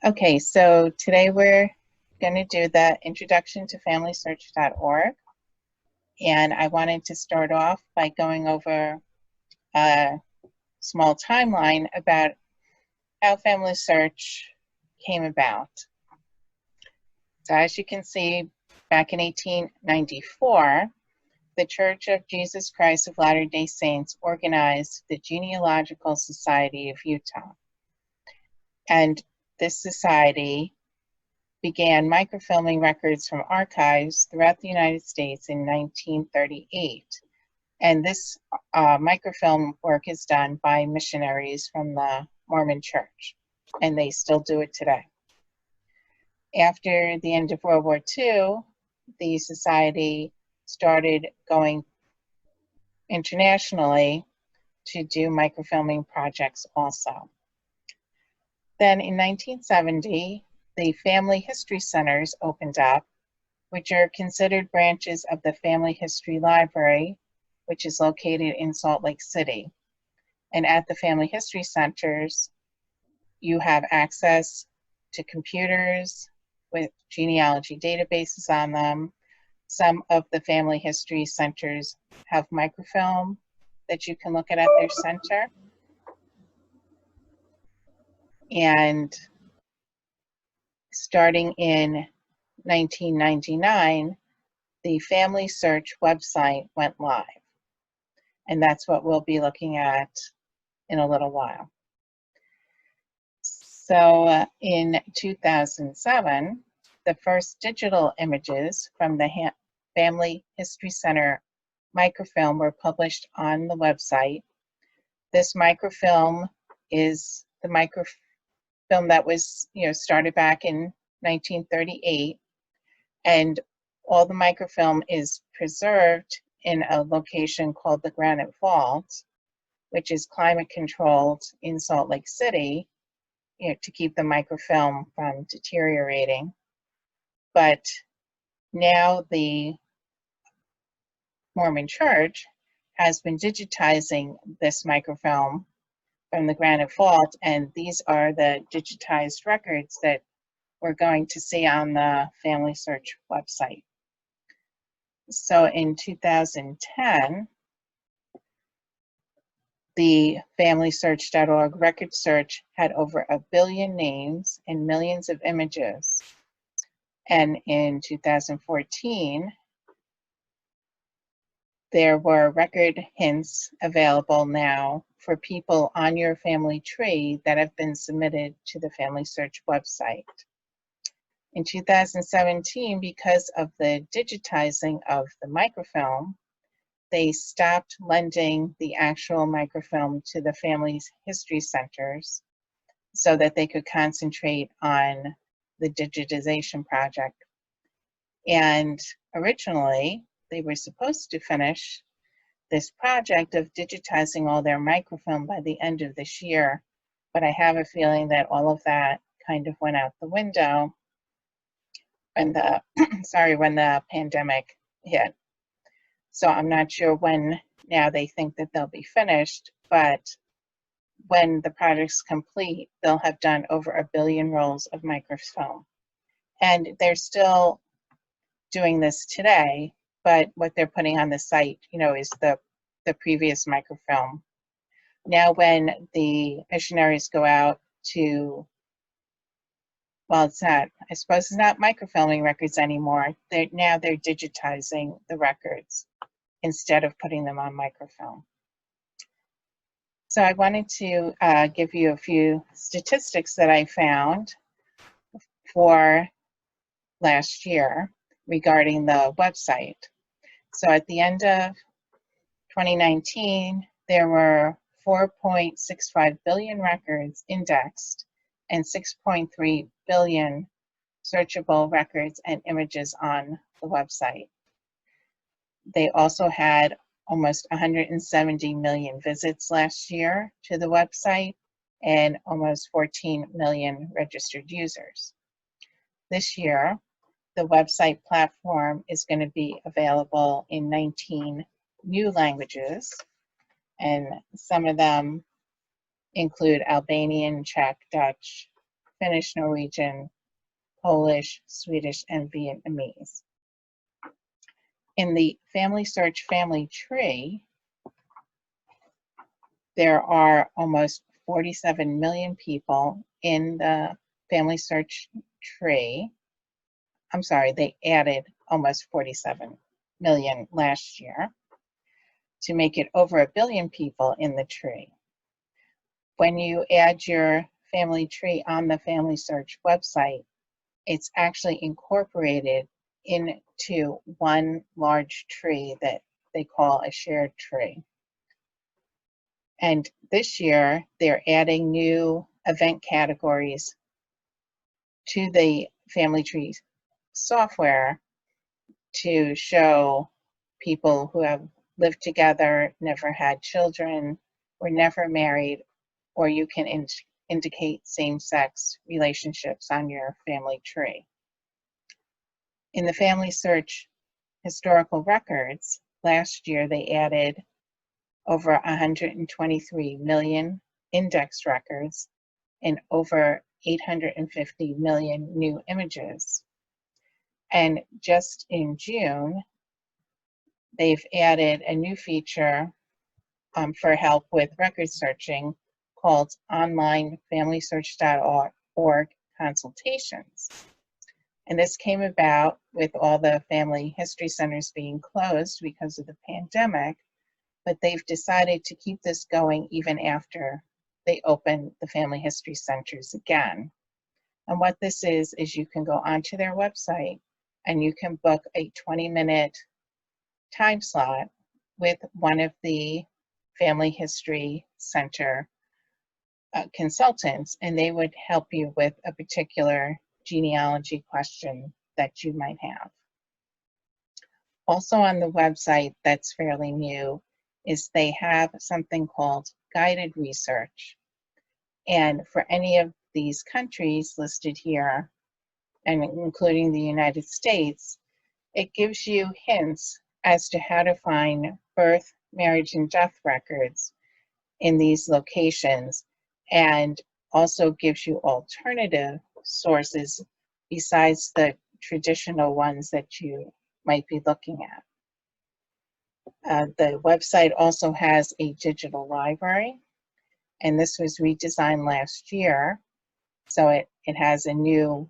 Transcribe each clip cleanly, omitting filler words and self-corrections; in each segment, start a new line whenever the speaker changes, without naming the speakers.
Okay, so today we're going to do the introduction to FamilySearch.org, and I wanted to start off by going over a small timeline about how Family Search came about. So as you can see, back in 1894, the Church of Jesus Christ of Latter-day Saints organized the Genealogical Society of Utah. And this society began microfilming records from archives throughout the United States in 1938. And this microfilm work is done by missionaries from the Mormon Church, and they still do it today. After the end of World War II, the society started going internationally to do microfilming projects also. Then in 1970, the Family History Centers opened up, which are considered branches of the Family History Library, which is located in Salt Lake City. And at the Family History Centers, you have access to computers with genealogy databases on them. Some of the Family History Centers have microfilm that you can look at their center. And starting in 1999, the Family Search website went live. And that's what we'll be looking at in a little while. So in 2007, the first digital images from the Family History Center microfilm were published on the website. This microfilm is the microfilm that was started back in 1938, and all the microfilm is preserved in a location called the Granite Vault, which is climate controlled in Salt Lake City, to keep the microfilm from deteriorating. But now the Mormon Church has been digitizing this microfilm from the Granite Vault, and these are the digitized records that we're going to see on the Family Search website. So in 2010, the FamilySearch.org record search had over 1 billion names and millions of images. And in 2014, there were record hints available now for people on your family tree that have been submitted to the Family Search website. In 2017, because of the digitizing of the microfilm, they stopped lending the actual microfilm to the Family History Centers so that they could concentrate on the digitization project. And originally, they were supposed to finish this project of digitizing all their microfilm by the end of this year, but I have a feeling that all of that kind of went out the window when the when the pandemic hit. So I'm not sure when now they think that they'll be finished, but when the project's complete, they'll have done over 1 billion rolls of microfilm. And they're still doing this today, but what they're putting on the site, is the previous microfilm. Now when the missionaries go out to, well, it's not, I suppose it's not microfilming records anymore. They're digitizing the records instead of putting them on microfilm. So I wanted to give you a few statistics that I found for last year regarding the website. So at the end of 2019, there were 4.65 billion records indexed and 6.3 billion searchable records and images on the website. They also had almost 170 million visits last year to the website and almost 14 million registered users. This year, the website platform is going to be available in 19 new languages, and some of them include Albanian, Czech, Dutch, Finnish, Norwegian, Polish, Swedish, and Vietnamese. In the Family Search family tree, there are almost 47 million people in the Family Search tree. I'm sorry, they added almost 47 million last year to make it over 1 billion people in the tree. When you add your family tree on the Family Search website, it's actually incorporated into one large tree that they call a shared tree. And this year, they're adding new event categories to the Family Tree software to show people who have lived together, never had children, were never married, or you can indicate same-sex relationships on your family tree. In the Family Search historical records, last year they added over 123 million index records and over 850 million new images. And just in June, they've added a new feature for help with record searching called Online FamilySearch.org consultations. And this came about with all the family history centers being closed because of the pandemic, but they've decided to keep this going even after they open the family history centers again. And what this is you can go onto their website and you can book a 20-minute time slot with one of the Family History Center consultants, and they would help you with a particular genealogy question that you might have. Also on the website that's fairly new is they have something called guided research. And for any of these countries listed here, and including the United States, it gives you hints as to how to find birth, marriage, and death records in these locations, and also gives you alternative sources besides the traditional ones that you might be looking at. The website also has a digital library, and this was redesigned last year, so it has a new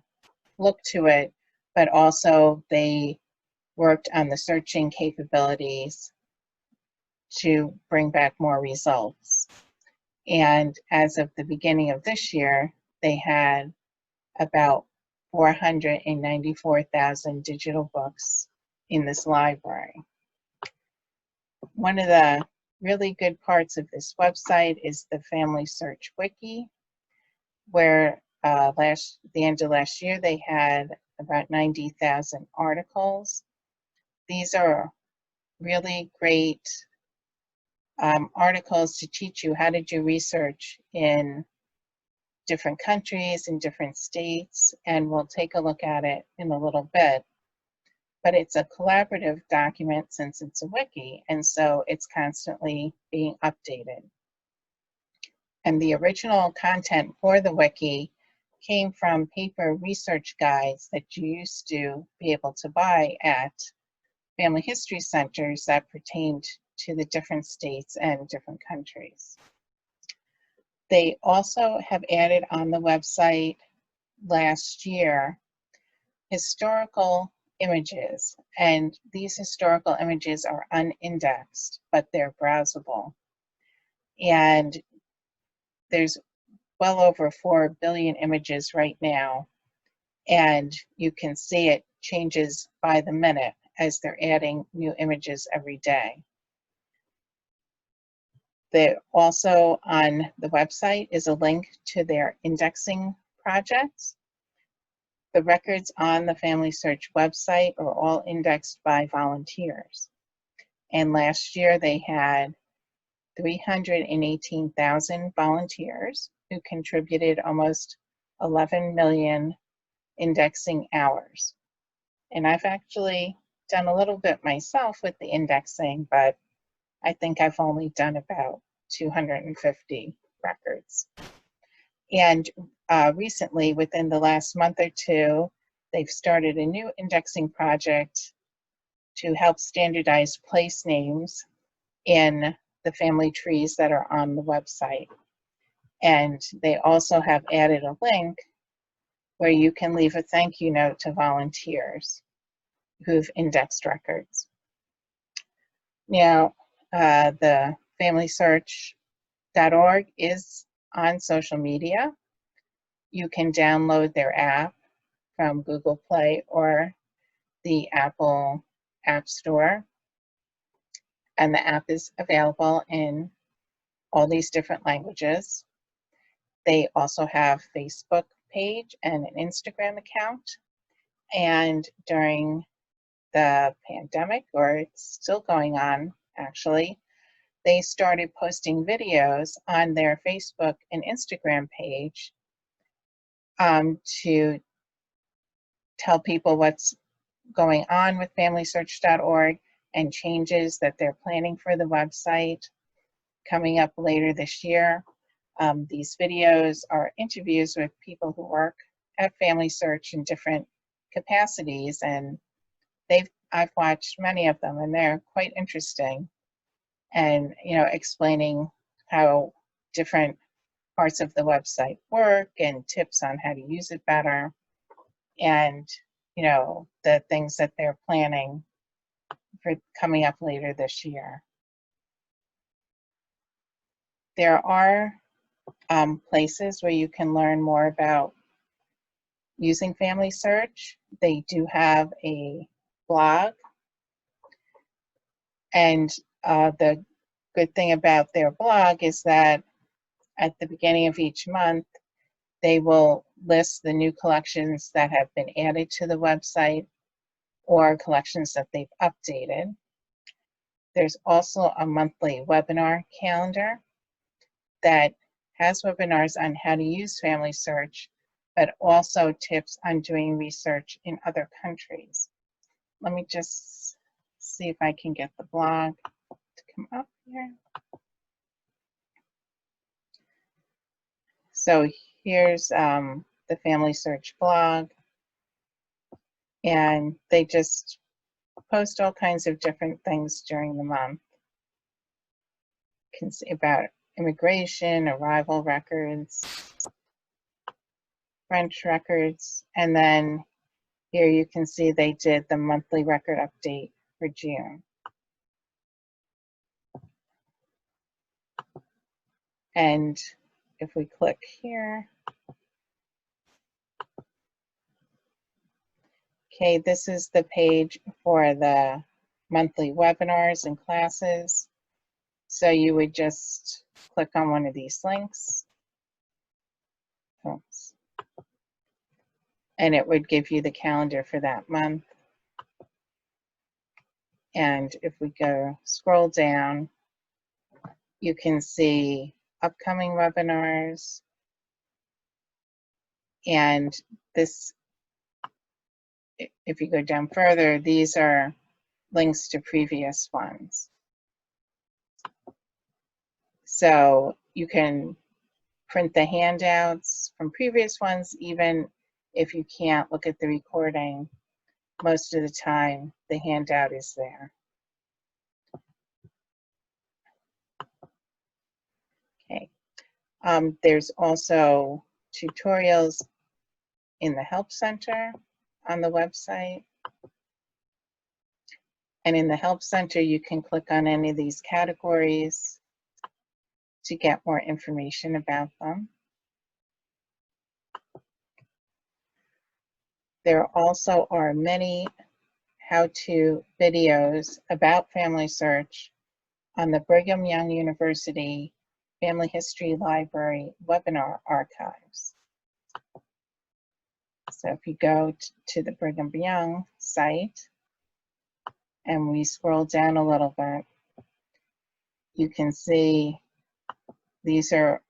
look to it, but also they worked on the searching capabilities to bring back more results. And as of the beginning of this year, they had about 494,000 digital books in this library. One of the really good parts of this website is the Family Search Wiki, where the end of last year they had about 90,000 articles. These are really great articles to teach you how to do research in different countries, in different states, and we'll take a look at it in a little bit. But it's a collaborative document since it's a wiki, and so it's constantly being updated. And the original content for the wiki came from paper research guides that you used to be able to buy at family history centers that pertained to the different states and different countries. They also have added on the website last year historical images, and these historical images are unindexed, but they're browsable. And there's well over 4 billion images right now, and you can see it changes by the minute as they're adding new images every day. Also on the website is a link to their indexing projects. The records on the Family Search website are all indexed by volunteers. And last year they had 318,000 volunteers who contributed almost 11 million indexing hours. And I've actually done a little bit myself with the indexing, but I think I've only done about 250 records. And recently, within the last month or two, they've started a new indexing project to help standardize place names in the family trees that are on the website. And they also have added a link where you can leave a thank you note to volunteers who've indexed records. Now, the FamilySearch.org is on social media. You can download their app from Google Play or the Apple App Store. And the app is available in all these different languages. They also have a Facebook page and an Instagram account. And during the pandemic, or it's still going on actually, they started posting videos on their Facebook and Instagram page to tell people what's going on with FamilySearch.org and changes that they're planning for the website coming up later this year. These videos are interviews with people who work at FamilySearch in different capacities, and I've watched many of them, and they're quite interesting. And explaining how different parts of the website work and tips on how to use it better, and the things that they're planning for coming up later this year. There are places where you can learn more about using FamilySearch. They do have a blog, and the good thing about their blog is that at the beginning of each month, they will list the new collections that have been added to the website or collections that they've updated. There's also a monthly webinar calendar that has webinars on how to use FamilySearch, but also tips on doing research in other countries. Let me just see if I can get the blog to come up here. So here's the FamilySearch blog, and they just post all kinds of different things during the month. You can see about immigration, arrival records, French records, and then here you can see they did the monthly record update for June. And if we click here, okay, this is the page for the monthly webinars and classes. So you would just click on one of these links. Oops. And it would give you the calendar for that month. And if we scroll down, you can see upcoming webinars. And this, if you go down further, these are links to previous ones. So you can print the handouts from previous ones, even if you can't look at the recording. Most of the time, the handout is there. Okay. There's also tutorials in the Help Center on the website. And in the Help Center, you can click on any of these categories to get more information about them. There also are many how-to videos about FamilySearch on the Brigham Young University Family History Library webinar archives. So if you go to the Brigham Young site and we scroll down a little bit, you can see these are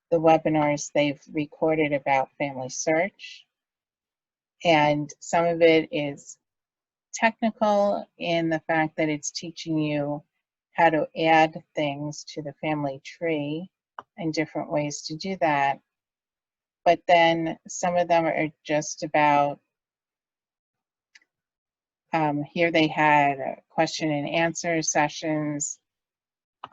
the webinars they've recorded about FamilySearch. And some of it is technical in the fact that it's teaching you how to add things to the family tree and different ways to do that. but then some of them are just about, here they had question and answer sessions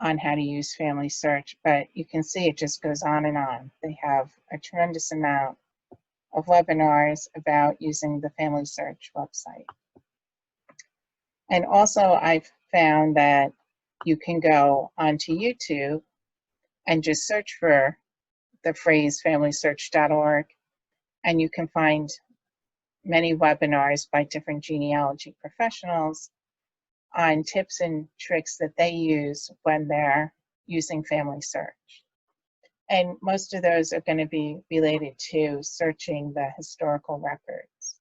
on how to use Family Search, but you can see it just goes on and on. They have a tremendous amount of webinars about using the Family Search website. And also I've found that you can go onto YouTube and just search for the phrase familysearch.org, and you can find many webinars by different genealogy professionals on tips and tricks that they use when they're using Family Search. And most of those are going to be related to searching the historical records.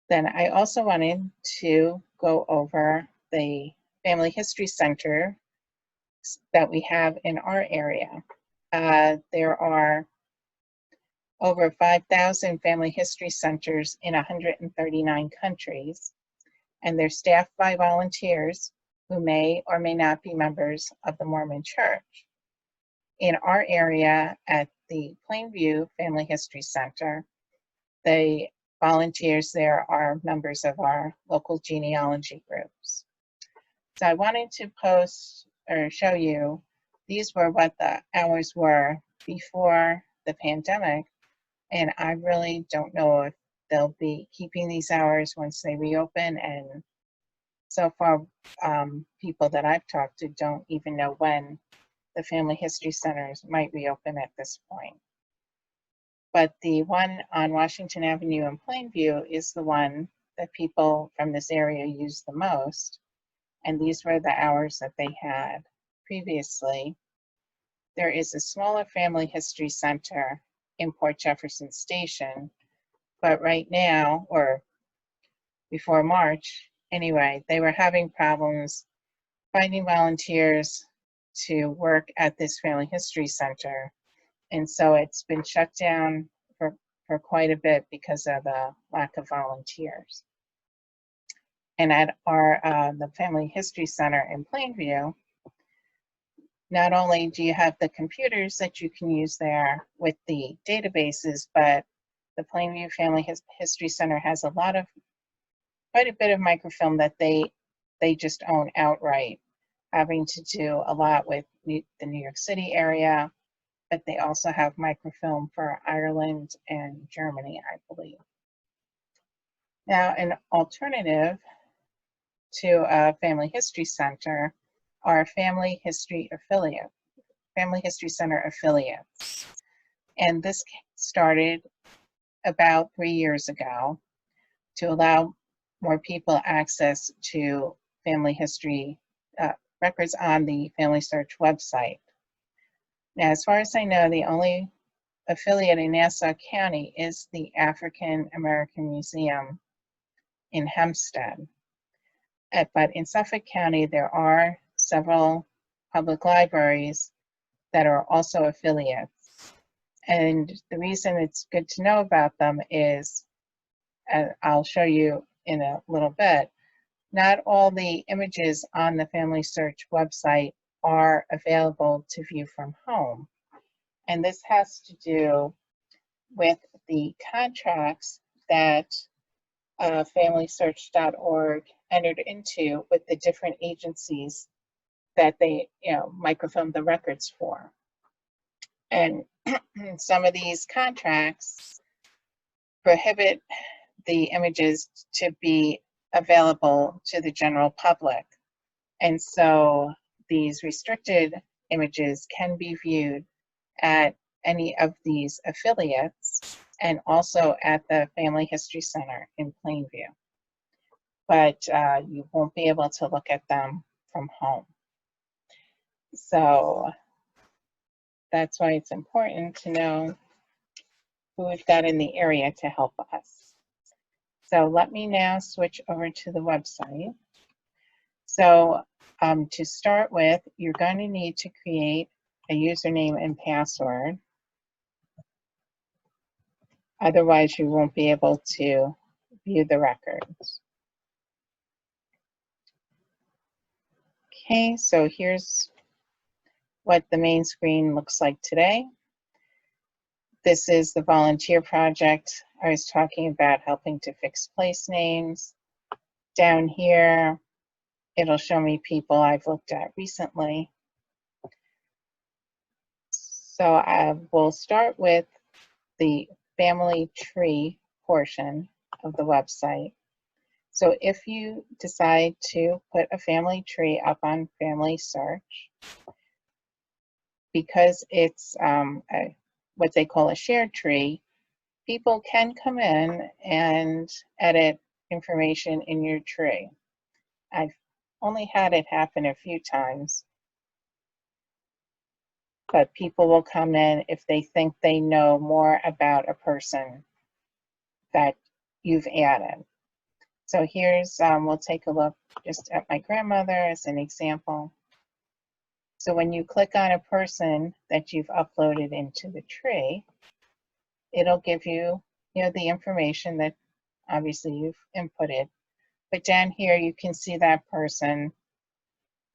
Then I also wanted to go over the Family History Center that we have in our area. There are over 5,000 family history centers in 139 countries, and they're staffed by volunteers who may or may not be members of the Mormon Church. In our area at the Plainview Family History Center, the volunteers there are members of our local genealogy groups. So I wanted to post or show you, these were what the hours were before the pandemic, and I really don't know if they'll be keeping these hours once they reopen, and so far people that I've talked to don't even know when the family history centers might reopen at this point. But the one on Washington Avenue in Plainview is the one that people from this area use the most. And these were the hours that they had previously. There is a smaller family history center in Port Jefferson Station, but right now, or before March anyway, they were having problems finding volunteers to work at this family history center. And so it's been shut down for quite a bit because of the lack of volunteers. And at our the Family History Center in Plainview, not only do you have the computers that you can use there with the databases, but the Plainview Family History Center has quite a bit of microfilm that they just own outright, having to do a lot with the New York City area, but they also have microfilm for Ireland and Germany, I believe. Now, an alternative to a Family History Center are Family History Center affiliates. And this started about 3 years ago to allow more people access to family history records on the Family Search website. Now, as far as I know, the only affiliate in Nassau County is the African American Museum in Hempstead. But in Suffolk County, there are several public libraries that are also affiliates. And the reason it's good to know about them is, I'll show you in a little bit, not all the images on the Family Search website are available to view from home. And this has to do with the contracts that familysearch.org entered into with the different agencies that they microfilm the records for. And some of these contracts prohibit the images to be available to the general public. And so these restricted images can be viewed at any of these affiliates and also at the Family History Center in Plainview. But you won't be able to look at them from home. So that's why it's important to know who we've got in the area to help us. So let me now switch over to the website. So to start with, you're going to need to create a username and password. Otherwise, you won't be able to view the records. Okay, so here's what the main screen looks like today. This is the volunteer project I was talking about, helping to fix place names. Down here, it'll show me people I've looked at recently. So I will start with the family tree portion of the website. So if you decide to put a family tree up on Family Search, because it's what they call a shared tree, people can come in and edit information in your tree. I've only had it happen a few times, but people will come in if they think they know more about a person that you've added. So here's, we'll take a look just at my grandmother as an example. So when you click on a person that you've uploaded into the tree, it'll give you, the information that obviously you've inputted. But down here, you can see that person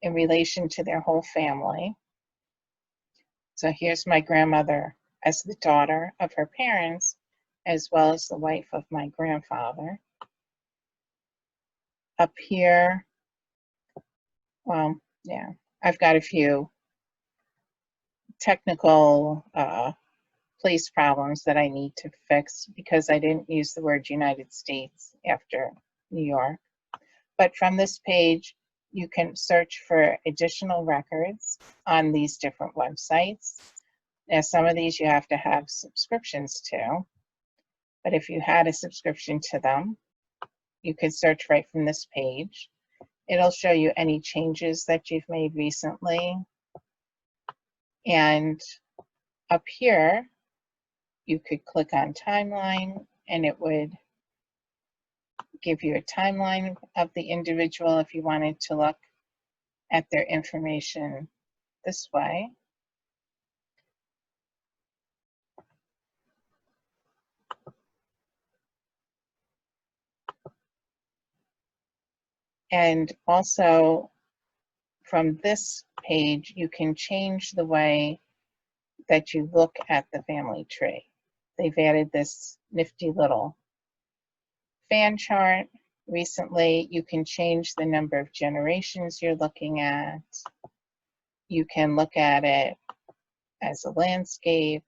in relation to their whole family. So here's my grandmother as the daughter of her parents, as well as the wife of my grandfather. Up here, well, yeah, I've got a few technical place problems that I need to fix because I didn't use the word United States after New York. But from this page, you can search for additional records on these different websites. Now, some of these you have to have subscriptions to, but if you had a subscription to them, you could search right from this page. It'll show you any changes that you've made recently. And up here, you could click on timeline and it would give you a timeline of the individual if you wanted to look at their information this way. And also from this page, you can change the way that you look at the family tree. They've added this nifty little fan chart recently. You can change the number of generations you're looking at. You can look at it as a landscape,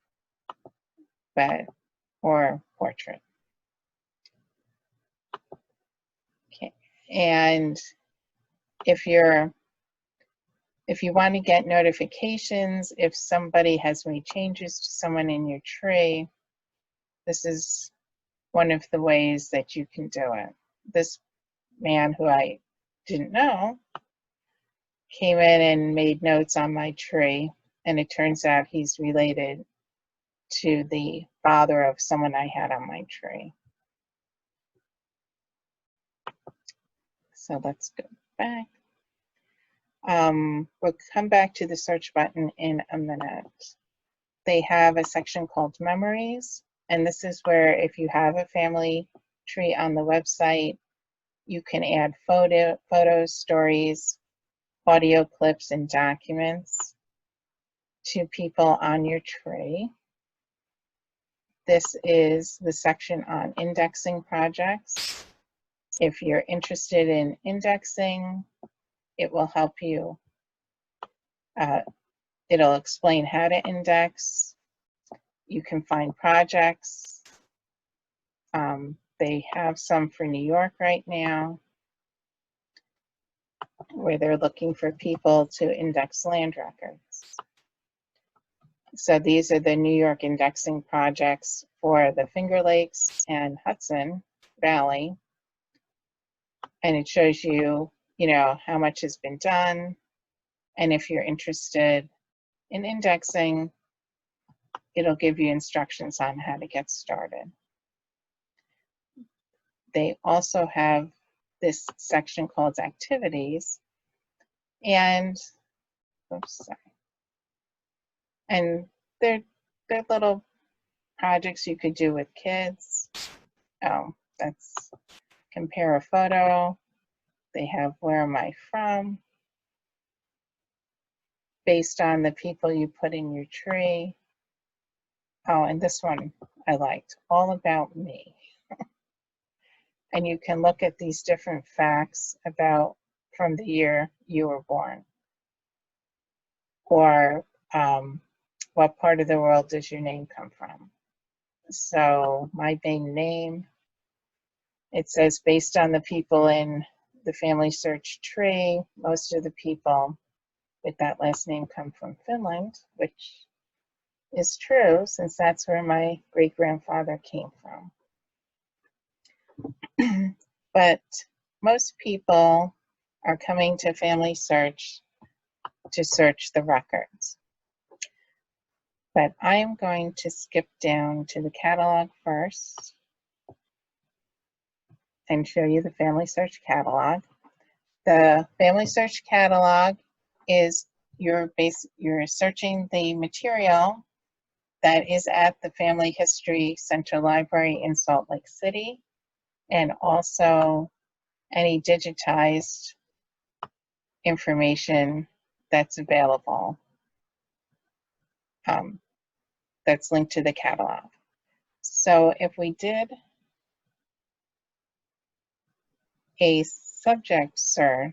or portrait. Okay. And if you want to get notifications, if somebody has made changes to someone in your tree, this is one of the ways that you can do it. This man who I didn't know came in and made notes on my tree, and it turns out he's related to the father of someone I had on my tree. So let's go back. We'll come back to the search button in a minute. They have a section called Memories, and this is where if you have a family tree on the website, you can add photos, stories, audio clips, and documents to people on your tree. This is the section on indexing projects. If you're interested in indexing, it will help you. It'll explain how to index. You can find projects. They have some for New York right now, where they're looking for people to index land records. So these are the New York indexing projects for the Finger Lakes and Hudson Valley. And it shows you, how much has been done. And if you're interested in indexing, it'll give you instructions on how to get started. They also have this section called Activities. And, oops, sorry. And they're little projects you could do with kids. That's compare a photo. They have where am I from, based on the people you put in your tree. Oh, and this one I liked, All About Me. And you can look at these different facts about from the year you were born, or what part of the world does your name come from. So my maiden name, it says based on the people in the family search tree, most of the people with that last name come from Finland, which is true since that's where my great-grandfather came from. But most people are coming to Family Search to search the records. But I am going to skip down to the catalog first and show you the Family Search catalog. The Family Search catalog is you're searching the material that is at the Family History Center Library in Salt Lake City, and also any digitized information that's available that's linked to the catalog. So if we did a subject search,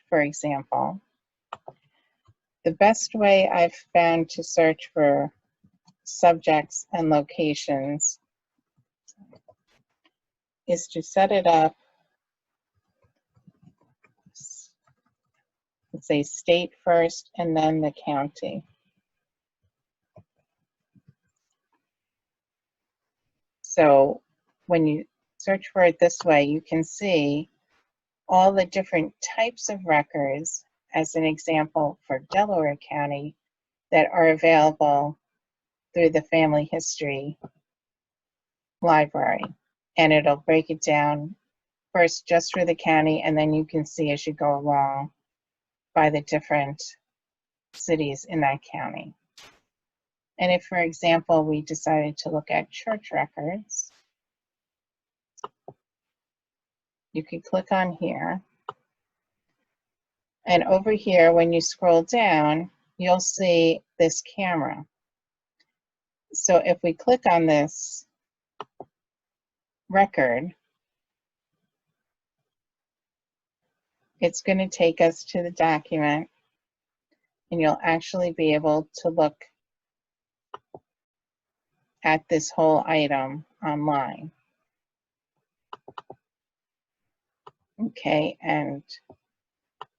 for example, the best way I've found to search for subjects and locations is to set it up, let's say state first and then the county. So when you search for it this way, you can see all the different types of records, as an example for Delaware County, that are available through the Family History Library. And it'll break it down first just for the county, and then you can see as you go along by the different cities in that county. And if, for example, we decided to look at church records, you can click on here. And over here, when you scroll down, you'll see this camera. So if we click on this record, it's going to take us to the document, and you'll actually be able to look at this whole item online. Okay, and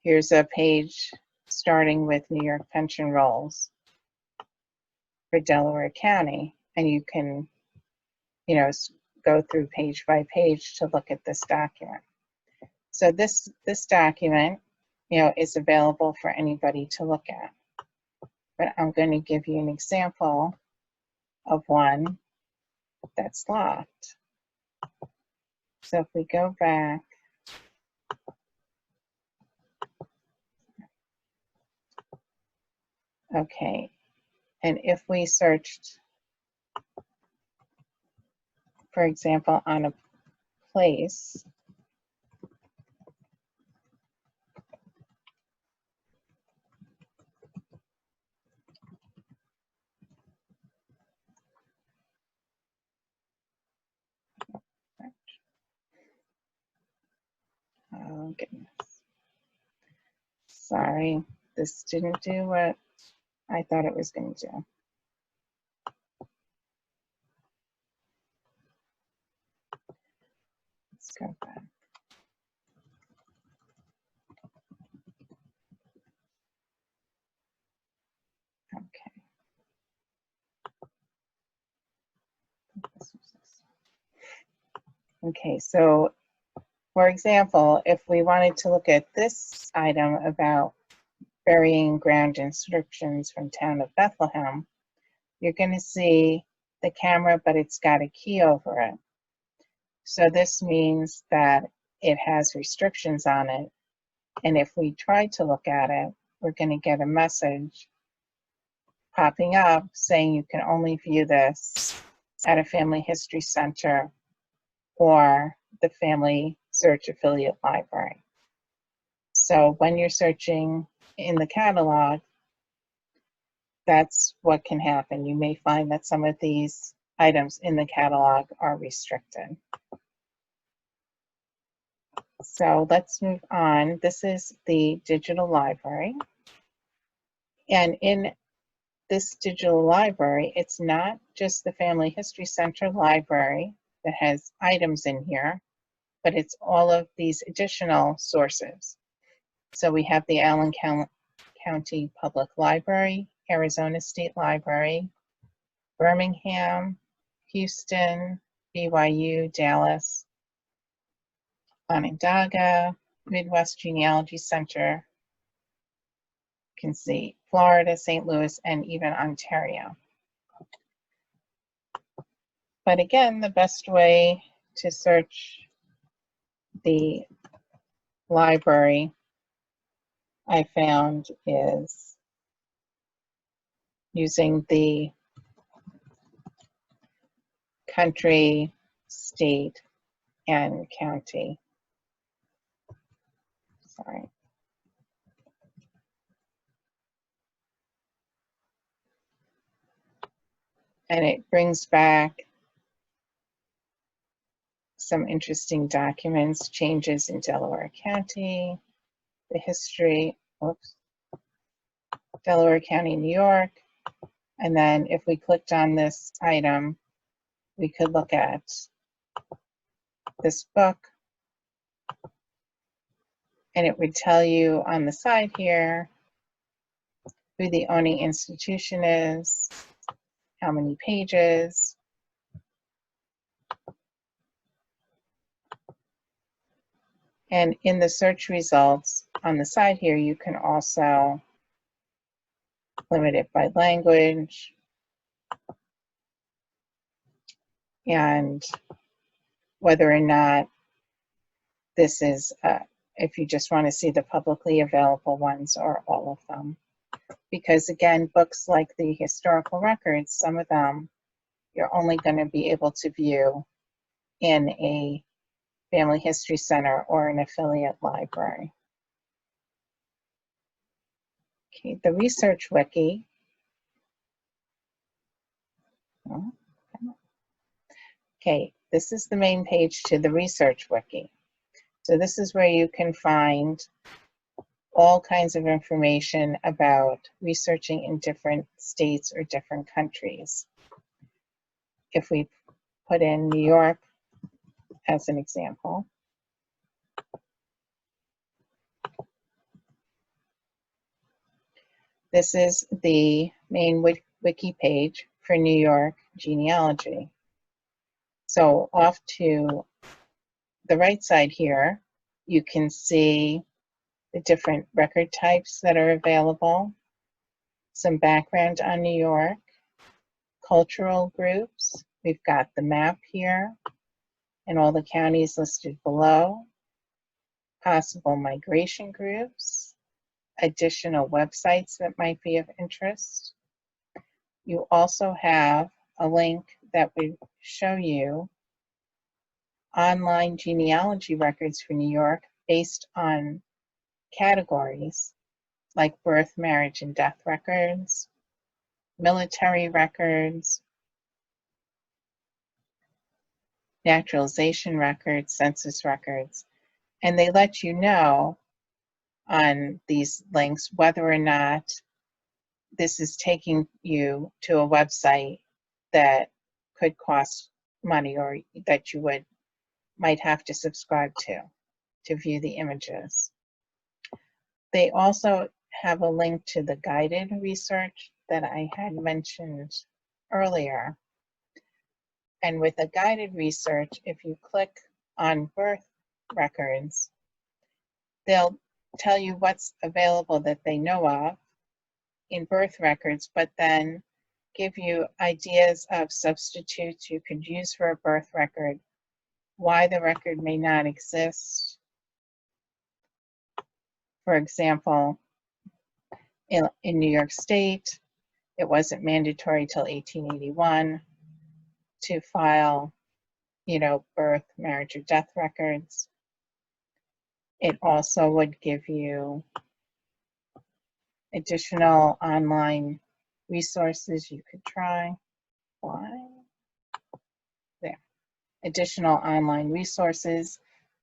here's a page starting with New York pension rolls for Delaware County, and you can, go through page by page to look at this document. So this document, is available for anybody to look at. But I'm going to give you an example of one that's locked. So if we go back, okay, and if we searched, for example, on a place, oh goodness, sorry, this didn't do what I thought it was going to do. Let's go back. Okay. Okay, so for example, if we wanted to look at this item about burying ground inscriptions from town of Bethlehem, you're going to see the camera, but it's got a key over it. So this means that it has restrictions on it. And if we try to look at it, we're going to get a message popping up saying you can only view this at a Family History Center or the Family Search Affiliate Library. So when you're searching in the catalog, that's what can happen. You may find that some of these items in the catalog are restricted. So let's move on. This is the digital library. And in this digital library, it's not just the Family History Center library that has items in here, but it's all of these additional sources. So we have the Allen County Public Library, Arizona State Library, Birmingham, Houston, BYU, Dallas, Onondaga, Midwest Genealogy Center, you can see Florida, St. Louis, and even Ontario. But again, the best way to search the library I found is using the country, state, and county. Sorry. And it brings back some interesting documents, changes in Delaware County, the history, Delaware County, New York. And then if we clicked on this item, we could look at this book, and it would tell you on the side here who the owning institution is, how many pages, and in the search results on the side here, you can also limit it by language and whether or not this is, if you just want to see the publicly available ones or all of them. Because again, books like the historical records, some of them you're only going to be able to view in a Family History Center or an affiliate library. Okay, the Research Wiki. Okay, this is the main page to the Research Wiki. So this is where you can find all kinds of information about researching in different states or different countries. If we put in New York as an example, this is the main wiki page for New York genealogy. So off to the right side here, you can see the different record types that are available, some background on New York, cultural groups. We've got the map here and all the counties listed below, possible migration groups, additional websites that might be of interest. You also have a link that would show you online genealogy records for New York based on categories like birth, marriage, and death records, military records, naturalization records, census records, and they let you know on these links whether or not this is taking you to a website that could cost money or that you might have to subscribe to view the images. They also have a link to the guided research that I had mentioned earlier. And with a guided research, if you click on birth records, they'll tell you what's available that they know of in birth records, but then give you ideas of substitutes you could use for a birth record, why the record may not exist. For example, in New York State, it wasn't mandatory till 1881 to file, birth, marriage, or death records. It also would give you additional online resources you could try. Why? There. Additional online resources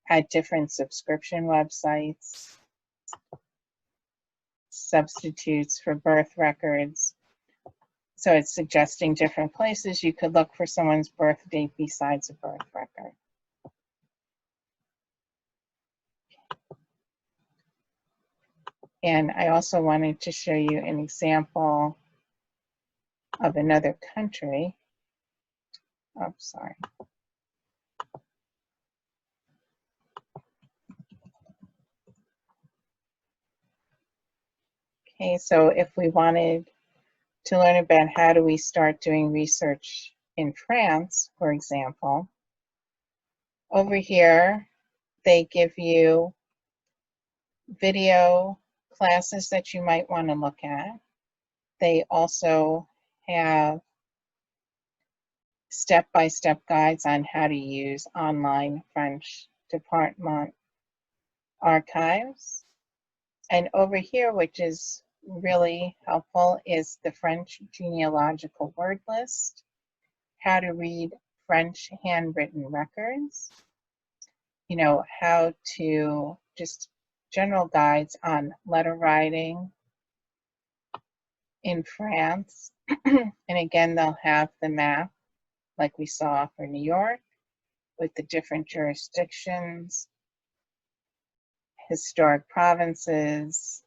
at different subscription websites. Substitutes for birth records. So it's suggesting different places you could look for someone's birth date besides a birth record. And I also wanted to show you an example of another country. Oh, sorry. Okay, so if we wanted to learn about how do we start doing research in France, for example, over here, they give you video classes that you might want to look at. They also have step-by-step guides on how to use online French department archives. And over here, which is really helpful, is the French genealogical word list, how to read French handwritten records, you know, how to just general guides on letter writing in France. And again, they'll have the map like we saw for New York with the different jurisdictions, historic provinces.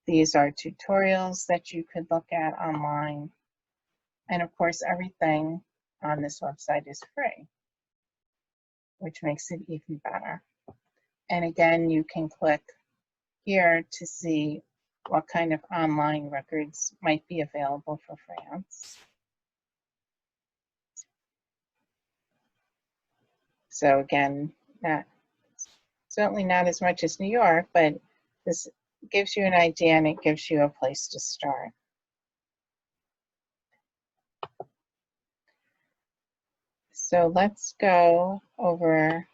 These are tutorials that you could look at online. And of course, everything on this website is free, which makes it even better. And again, you can click here to see what kind of online records might be available for France. So again, certainly not as much as New York, but this gives you an idea and it gives you a place to start. So let's go over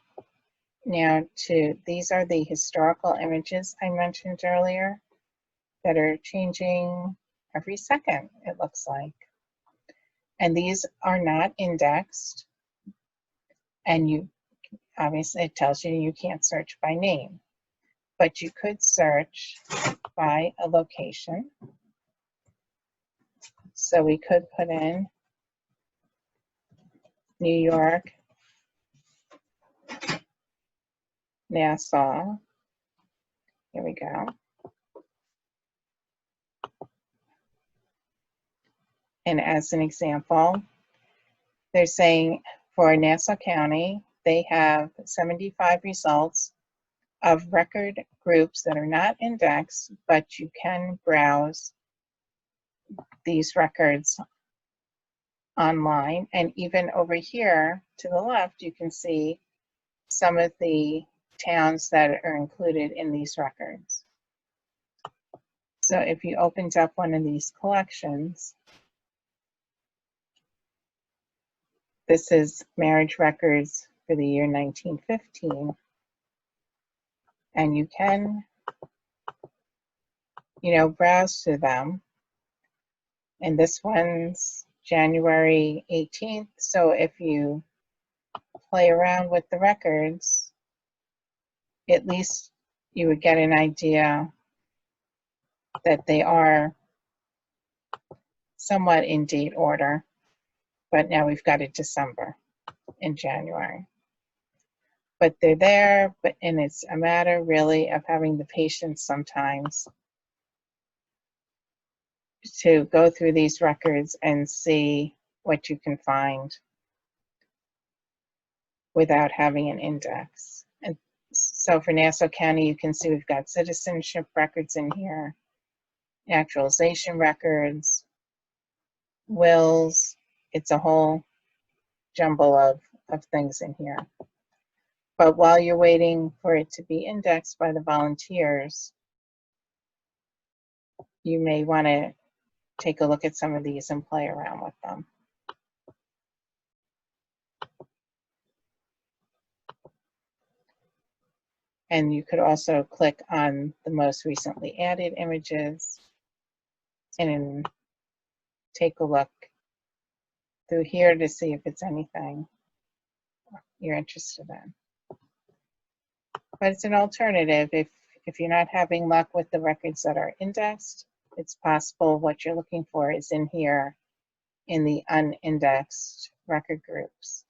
now to, these are the historical images I mentioned earlier that are changing every second, it looks like. And these are not indexed. And you, obviously it tells you you can't search by name, but you could search by a location. So we could put in New York, Nassau. Here we go. And as an example, they're saying for Nassau County, they have 75 results of record groups that are not indexed, but you can browse these records online. And even over here to the left, you can see some of the towns that are included in these records. So if you opened up one of these collections, this is marriage records for the year 1915. And you can, you know, browse to them. And this one's January 18th. So if you play around with the records, at least you would get an idea that they are somewhat in date order. But now we've got it December and January. But they're there, and it's a matter really of having the patience sometimes to go through these records and see what you can find without having an index. And so for Nassau County, you can see we've got citizenship records in here, naturalization records, wills. It's a whole jumble of things in here. But while you're waiting for it to be indexed by the volunteers, you may want to take a look at some of these and play around with them. And you could also click on the most recently added images. And take a look through here to see if it's anything you're interested in. But it's an alternative. If you're not having luck with the records that are indexed, it's possible what you're looking for is in here in the unindexed record groups.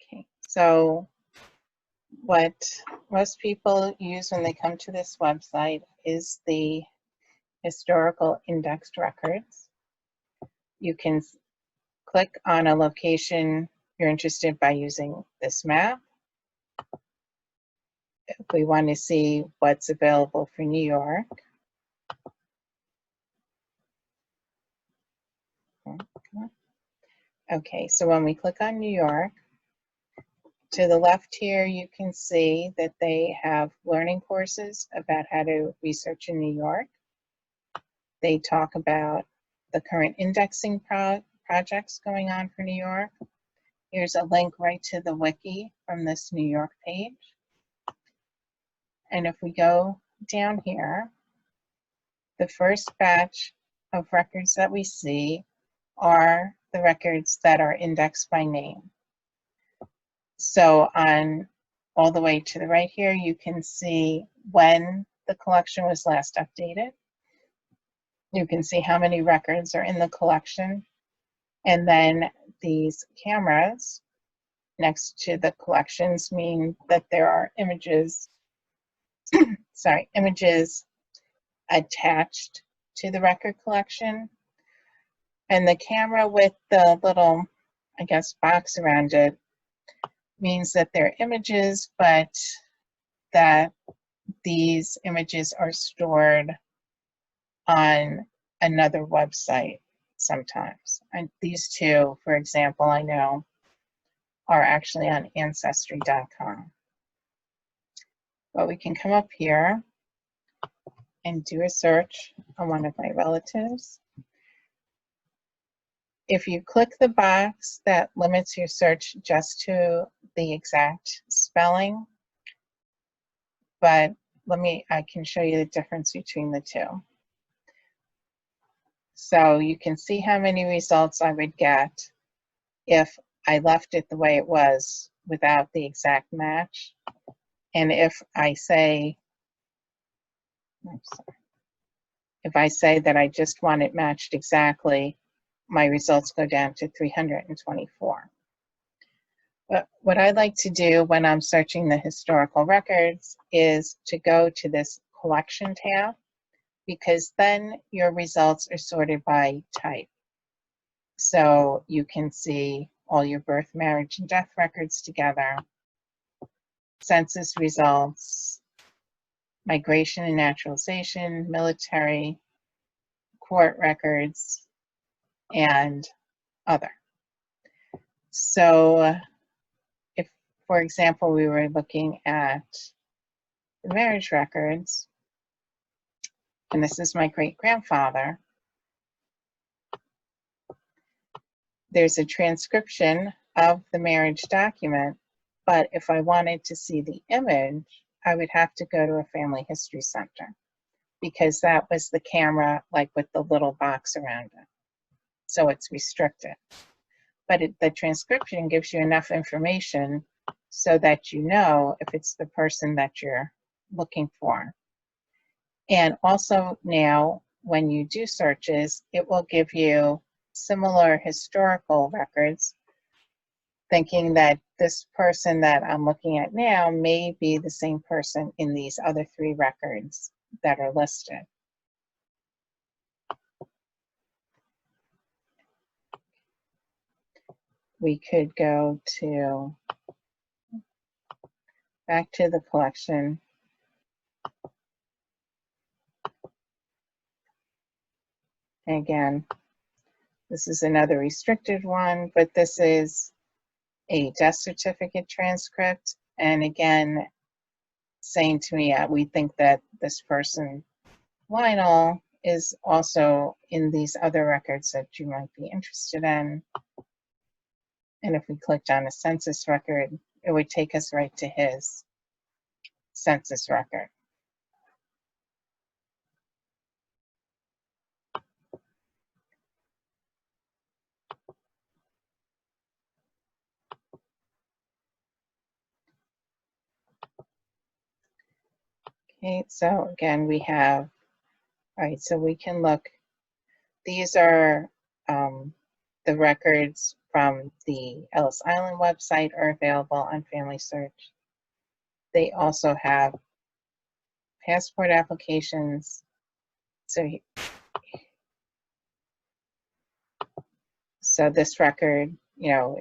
Okay, so what most people use when they come to this website is the historical indexed records. You can click on a location you're interested by using this map. If we want to see what's available for New York, okay, so when we click on New York, to the left here, you can see that they have learning courses about how to research in New York. They talk about the current indexing projects going on for New York. Here's a link right to the wiki from this New York page. And if we go down here, the first batch of records that we see are the records that are indexed by name. So on all the way to the right here, you can see when the collection was last updated. You can see how many records are in the collection. And then these cameras next to the collections mean that there are images, images attached to the record collection. And the camera with the little, I guess, box around it means that they're images, but that these images are stored on another website sometimes. And these two, for example, I know are actually on Ancestry.com. But we can come up here and do a search on one of my relatives. If you click the box that limits your search just to the exact spelling, but I can show you the difference between the two. So you can see how many results I would get if I left it the way it was without the exact match. And if I say that I just want it matched exactly, my results go down to 324. But what I like to do when I'm searching the historical records is to go to this collection tab, because then your results are sorted by type. So you can see all your birth, marriage, and death records together, census results, migration and naturalization, military, court records, and other. So if, for example, we were looking at the marriage records, and this is my great-grandfather, there's a transcription of the marriage document, but if I wanted to see the image, I would have to go to a family history center, because that was the camera, like with the little box around it. So it's restricted. But the transcription gives you enough information so that you know if it's the person that you're looking for. And also now, when you do searches, it will give you similar historical records, thinking that this person that I'm looking at now may be the same person in these other 3 records that are listed. We could go back to the collection. And again, this is another restricted one, but this is a death certificate transcript. And again, saying to me, we think that this person, Lionel, is also in these other records that you might be interested in. And if we clicked on a census record, it would take us right to his census record. Okay, so again, we have, all right, so we can look, these are the records from the Ellis Island website are available on Family Search. They also have passport applications. So this record, you know,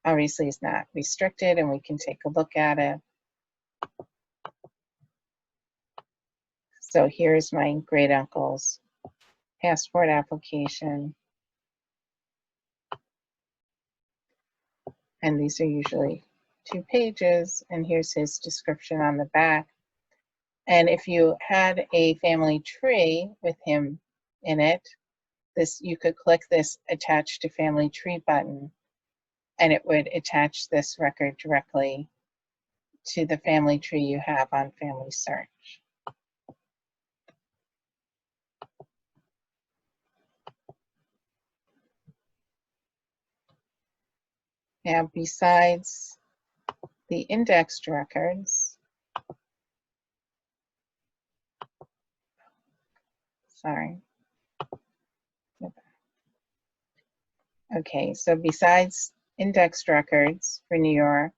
obviously is not restricted and we can take a look at it. So here's my great uncle's passport application. And these are usually 2 pages, and here's his description on the back. And if you had a family tree with him in it, you could click this attach to family tree button, and it would attach this record directly to the family tree you have on Family Search. Now, besides the indexed records, sorry. Okay, so besides indexed records for New York,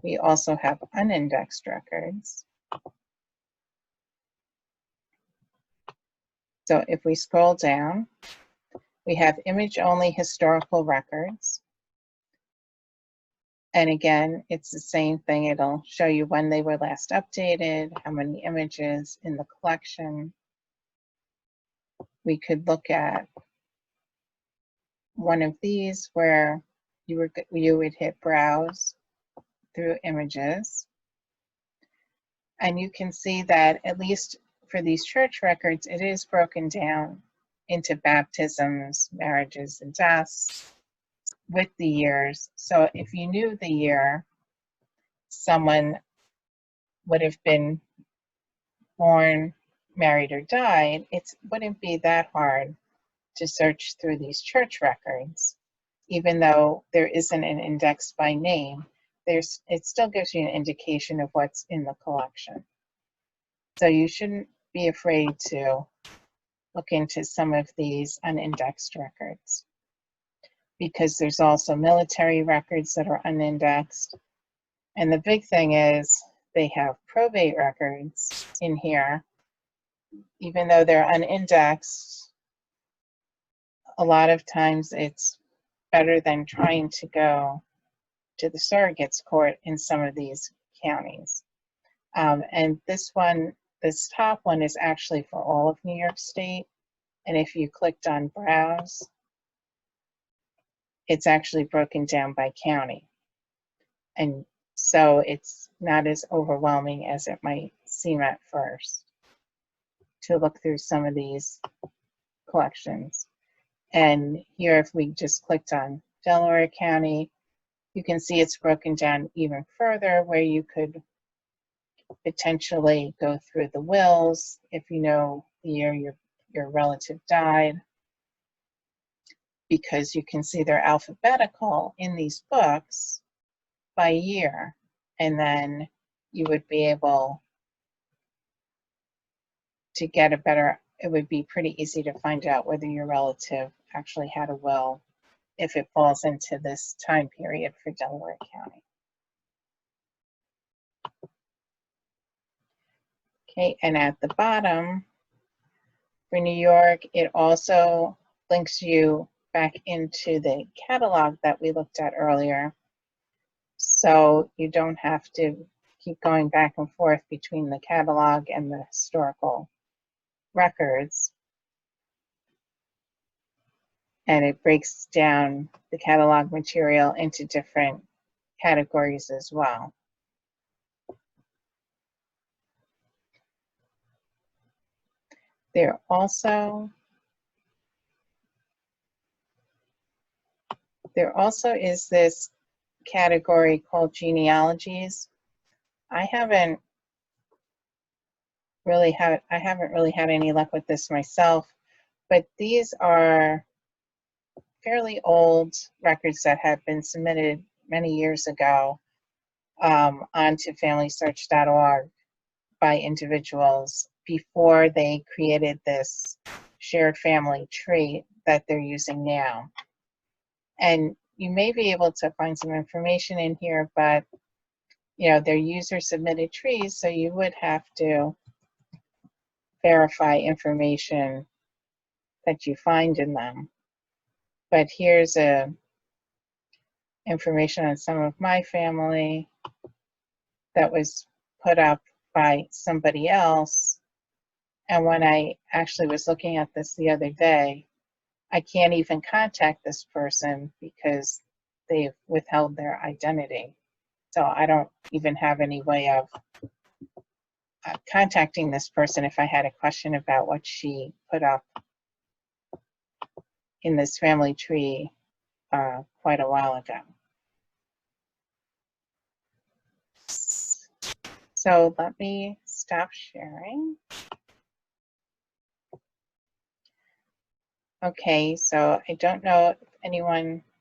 we also have unindexed records. So if we scroll down, we have image-only historical records. And again, it's the same thing. It'll show you when they were last updated, how many images in the collection. We could look at one of these where you would hit browse through images. And you can see that at least for these church records, it is broken down into baptisms, marriages, and deaths with the years. So if you knew the year someone would have been born, married, or died, it wouldn't be that hard to search through these church records. Even though there isn't an index by name, it still gives you an indication of what's in the collection. So you shouldn't be afraid to look into some of these unindexed records, because there's also military records that are unindexed. And the big thing is they have probate records in here. Even though they're unindexed, a lot of times it's better than trying to go to the surrogates court in some of these counties. And this top one is actually for all of New York State. And if you clicked on browse, it's actually broken down by county. And so it's not as overwhelming as it might seem at first to look through some of these collections. And here, if we just clicked on Delaware County, you can see it's broken down even further, where you could potentially go through the wills if you know the year your relative died, because you can see they're alphabetical in these books by year, and then you would be able to get a better, it would be pretty easy to find out whether your relative actually had a will if it falls into this time period for Delaware County. Okay, and at the bottom for New York, it also links you back into the catalog that we looked at earlier. So you don't have to keep going back and forth between the catalog and the historical records. And it breaks down the catalog material into different categories as well. There also is this category called genealogies. I haven't really had any luck with this myself, but these are fairly old records that have been submitted many years ago onto FamilySearch.org. by individuals before they created this shared family tree that they're using now. And you may be able to find some information in here, but they're user submitted trees, so you would have to verify information that you find in them. But here's information on some of my family that was put up by somebody else. And when I actually was looking at this the other day, I can't even contact this person because they've withheld their identity. So I don't even have any way of contacting this person if I had a question about what she put up in this family tree quite a while ago. So let me stop sharing. Okay, so I don't know if anyone